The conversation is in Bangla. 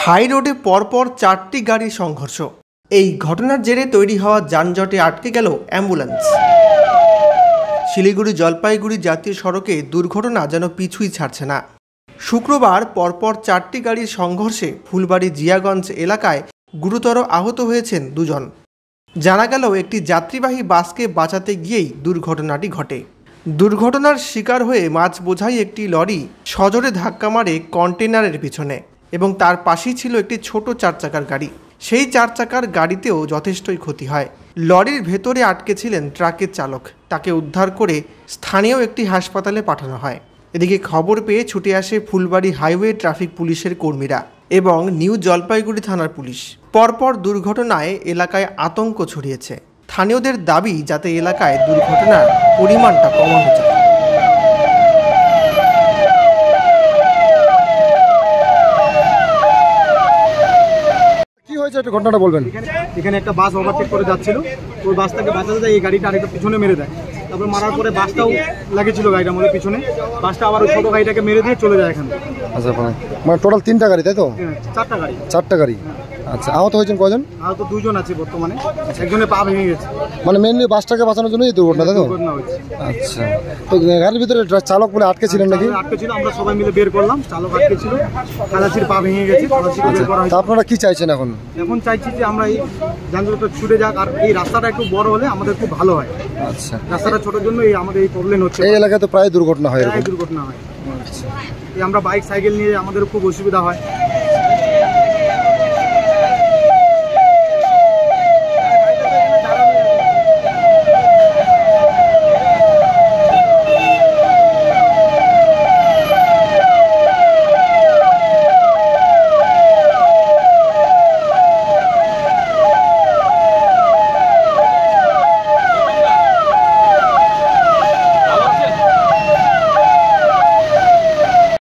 হাই রোডে পরপর 4টি গাড়ির সংঘর্ষ। এই ঘটনার জেরে তৈরি হওয়া যানজটে আটকে গেল অ্যাম্বুলেন্স। শিলিগুড়ি জলপাইগুড়ি জাতীয় সড়কে দুর্ঘটনা যেন পিছুই ছাড়ছে না। শুক্রবার পরপর 4টি গাড়ির সংঘর্ষে ফুলবাড়ি জিয়াগঞ্জ এলাকায় গুরুতর আহত হয়েছেন দুজন। জানা গেল একটি যাত্রীবাহী বাসকে বাঁচাতে গিয়েই দুর্ঘটনাটি ঘটে। দুর্ঘটনার শিকার হয়ে মাছ বোঝাই একটি লরি সজোরে ধাক্কা মারে কন্টেনারের পিছনে এবং তার পাশেই ছিল একটি ছোট 4 চাকার গাড়ি। সেই 4 চাকার গাড়িতেও যথেষ্টই ক্ষতি হয়। লরির ভেতরে আটকে ছিলেন ট্রাকের চালক। তাকে উদ্ধার করে স্থানীয় একটি হাসপাতালে পাঠানো হয়। এদিকে খবর পেয়ে ছুটে আসে ফুলবাড়ি হাইওয়ে ট্রাফিক পুলিশের কর্মীরা এবং নিউ জলপাইগুড়ি থানার পুলিশ। পরপর দুর্ঘটনায় এলাকায় আতঙ্ক ছড়িয়েছে। স্থানীয়দের দাবি যাতে এলাকায় দুর্ঘটনার পরিমাণটা কমানো যায়। কি হয়েছে একটু ঘটনাটা বলবেন? এখানে একটা বাস ওভারটেক করে যাচ্ছিল, ওই বাসটাকে বাঁচাতে যায় এই গাড়িটা আরেকটা পিছনে মেরে দেয়। তারপর মারার পরে বাসটাও লাগেছিল গাড়িটার মধ্যে পিছনে, বাসটা আবার ওই ছোটো গাড়িটাকে মেরে দিয়ে চলে যায় এখানে। আচ্ছা, মানে টোটাল 3টা গাড়ি তাই তো? 4টা গাড়ি। 4টা গাড়ি। আচ্ছা, আহত হয়েছেন কজন? আহত 2 জন আছে বর্তমানে, একজনের পা ভেঙে গেছে। মানে মেনলি বাসটাকে বাঁচানোর জন্যই এই দুর্ঘটনা তাই তো? আচ্ছা, তো গাড়ির ভিতরে চালক বলে আটকে ছিলেন নাকি? আটকে ছিল, আমরা সবাই মিলে বের করলাম। চালক আটকে ছিল, খালাসির পা ভেঙে গেছে। তা আপনারা কি চাইছেন এখন? এখন চাইছি যে আমরা এই যানজটটা ছুটে যাক, আর এই রাস্তাটা একটু বড় হলে আমাদের খুব ভালো হয়। আচ্ছা, রাস্তাটা ছোটোর জন্য এই আমাদের এই প্রবলেম হচ্ছে। এই এলাকায় তো প্রায় দুর্ঘটনা হয়। দুর্ঘটনা হয়। আমরা বাইক সাইকেল নিয়ে আমাদের খুব অসুবিধা হয়।